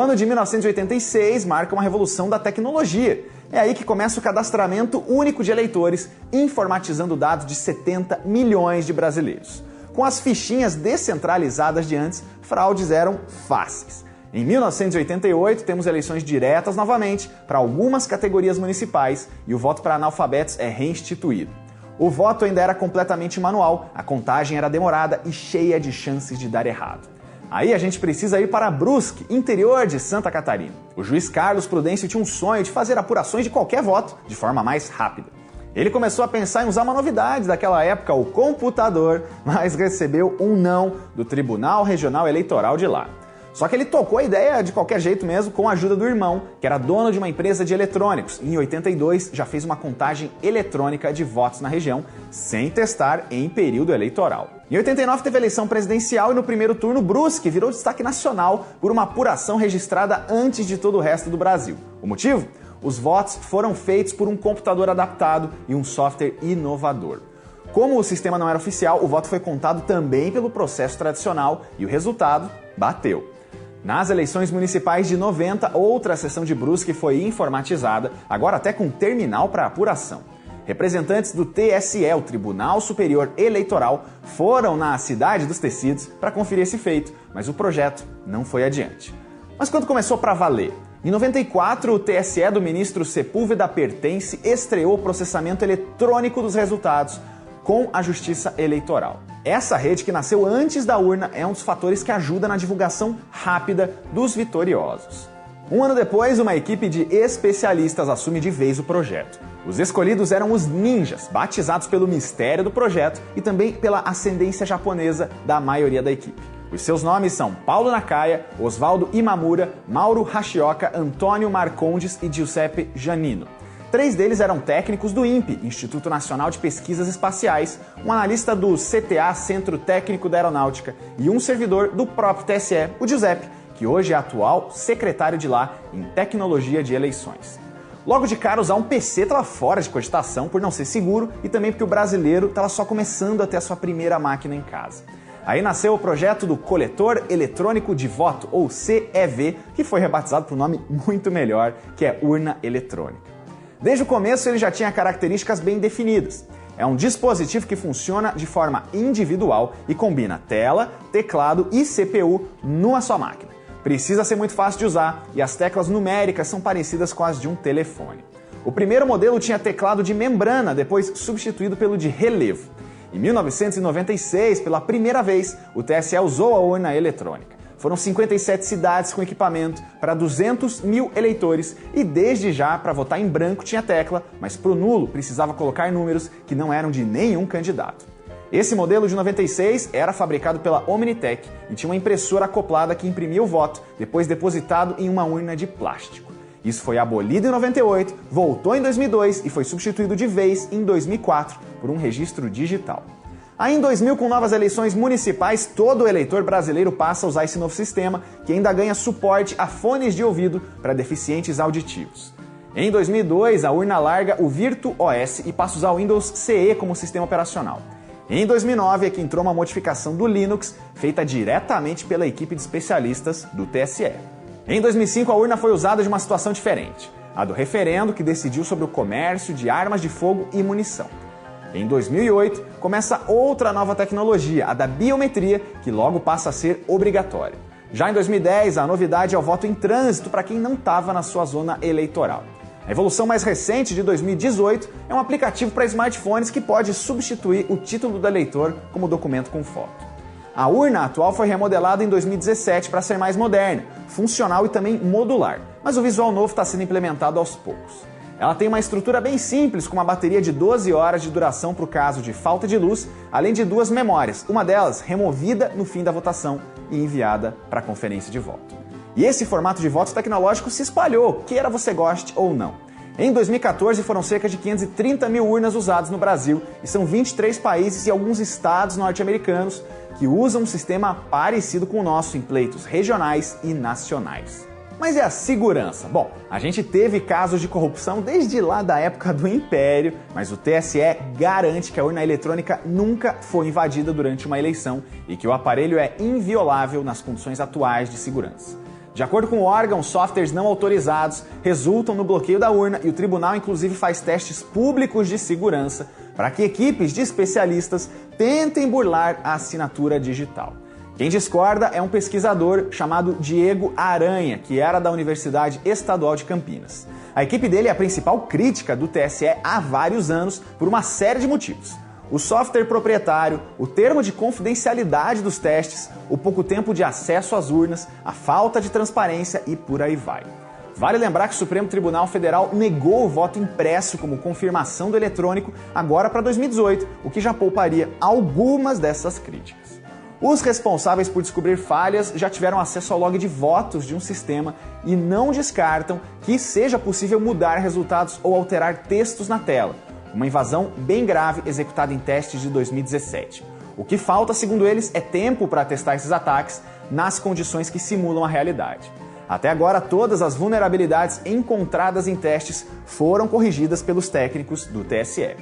O ano de 1986 marca uma revolução da tecnologia. É aí que começa o cadastramento único de eleitores, informatizando dados de 70 milhões de brasileiros. Com as fichinhas descentralizadas de antes, fraudes eram fáceis. Em 1988, temos eleições diretas novamente para algumas categorias municipais e o voto para analfabetos é reinstituído. O voto ainda era completamente manual, a contagem era demorada e cheia de chances de dar errado. Aí a gente precisa ir para Brusque, interior de Santa Catarina. O juiz Carlos Prudêncio tinha um sonho de fazer apurações de qualquer voto de forma mais rápida. Ele começou a pensar em usar uma novidade daquela época, o computador, mas recebeu um não do Tribunal Regional Eleitoral de lá. Só que ele tocou a ideia de qualquer jeito mesmo com a ajuda do irmão, que era dono de uma empresa de eletrônicos. E em 82 já fez uma contagem eletrônica de votos na região, sem testar em período eleitoral. Em 89 teve eleição presidencial e no primeiro turno Brusque virou destaque nacional por uma apuração registrada antes de todo o resto do Brasil. O motivo? Os votos foram feitos por um computador adaptado e um software inovador. Como o sistema não era oficial, o voto foi contado também pelo processo tradicional e o resultado bateu. Nas eleições municipais de 90, outra seção de Brusque foi informatizada, agora até com terminal para apuração. Representantes do TSE, o Tribunal Superior Eleitoral, foram na Cidade dos Tecidos para conferir esse feito, mas o projeto não foi adiante. Mas quando começou para valer? Em 94, o TSE do ministro Sepúlveda Pertence estreou o processamento eletrônico dos resultados com a Justiça Eleitoral. Essa rede, que nasceu antes da urna, é um dos fatores que ajuda na divulgação rápida dos vitoriosos. Um ano depois, uma equipe de especialistas assume de vez o projeto. Os escolhidos eram os ninjas, batizados pelo mistério do projeto e também pela ascendência japonesa da maioria da equipe. Os seus nomes são Paulo Nakaya, Oswaldo Imamura, Mauro Hashioka, Antônio Marcondes e Giuseppe Giannino. 3 deles eram técnicos do INPE, Instituto Nacional de Pesquisas Espaciais, um analista do CTA, Centro Técnico da Aeronáutica, e um servidor do próprio TSE, o Giuseppe, que hoje é atual secretário de lá em Tecnologia de Eleições. Logo de cara, usar um PC estava fora de cogitação por não ser seguro e também porque o brasileiro estava só começando a ter a sua primeira máquina em casa. Aí nasceu o projeto do Coletor Eletrônico de Voto, ou CEV, que foi rebatizado por um nome muito melhor, que é Urna Eletrônica. Desde o começo ele já tinha características bem definidas. É um dispositivo que funciona de forma individual e combina tela, teclado e CPU numa só máquina. Precisa ser muito fácil de usar e as teclas numéricas são parecidas com as de um telefone. O primeiro modelo tinha teclado de membrana, depois substituído pelo de relevo. Em 1996, pela primeira vez, o TSE usou a urna eletrônica. Foram 57 cidades com equipamento para 200 mil eleitores e desde já, para votar em branco tinha tecla, mas para o nulo precisava colocar números que não eram de nenhum candidato. Esse modelo de 96 era fabricado pela Omnitec e tinha uma impressora acoplada que imprimia o voto, depois depositado em uma urna de plástico. Isso foi abolido em 98, voltou em 2002 e foi substituído de vez em 2004 por um registro digital. Aí em 2000, com novas eleições municipais, todo eleitor brasileiro passa a usar esse novo sistema, que ainda ganha suporte a fones de ouvido para deficientes auditivos. Em 2002, a urna larga o VirtuOS e passa a usar o Windows CE como sistema operacional. Em 2009 é que entrou uma modificação do Linux, feita diretamente pela equipe de especialistas do TSE. Em 2005, a urna foi usada de uma situação diferente, a do referendo que decidiu sobre o comércio de armas de fogo e munição. Em 2008, começa outra nova tecnologia, a da biometria, que logo passa a ser obrigatória. Já em 2010, a novidade é o voto em trânsito para quem não estava na sua zona eleitoral. A evolução mais recente, de 2018, é um aplicativo para smartphones que pode substituir o título do eleitor como documento com foto. A urna atual foi remodelada em 2017 para ser mais moderna, funcional e também modular, mas o visual novo está sendo implementado aos poucos. Ela tem uma estrutura bem simples, com uma bateria de 12 horas de duração para o caso de falta de luz, além de 2 memórias, uma delas removida no fim da votação e enviada para a conferência de voto. E esse formato de voto tecnológico se espalhou, queira você goste ou não. Em 2014 foram cerca de 530 mil urnas usadas no Brasil e são 23 países e alguns estados norte-americanos que usam um sistema parecido com o nosso em pleitos regionais e nacionais. Mas e a segurança? Bom, a gente teve casos de corrupção desde lá da época do Império, mas o TSE garante que a urna eletrônica nunca foi invadida durante uma eleição e que o aparelho é inviolável nas condições atuais de segurança. De acordo com o órgão, softwares não autorizados resultam no bloqueio da urna e o tribunal inclusive faz testes públicos de segurança para que equipes de especialistas tentem burlar a assinatura digital. Quem discorda é um pesquisador chamado Diego Aranha, que era da Universidade Estadual de Campinas. A equipe dele é a principal crítica do TSE há vários anos por uma série de motivos. O software proprietário, o termo de confidencialidade dos testes, o pouco tempo de acesso às urnas, a falta de transparência e por aí vai. Vale lembrar que o Supremo Tribunal Federal negou o voto impresso como confirmação do eletrônico agora para 2018, o que já pouparia algumas dessas críticas. Os responsáveis por descobrir falhas já tiveram acesso ao log de votos de um sistema e não descartam que seja possível mudar resultados ou alterar textos na tela. Uma invasão bem grave executada em testes de 2017. O que falta, segundo eles, é tempo para testar esses ataques nas condições que simulam a realidade. Até agora, todas as vulnerabilidades encontradas em testes foram corrigidas pelos técnicos do TSE.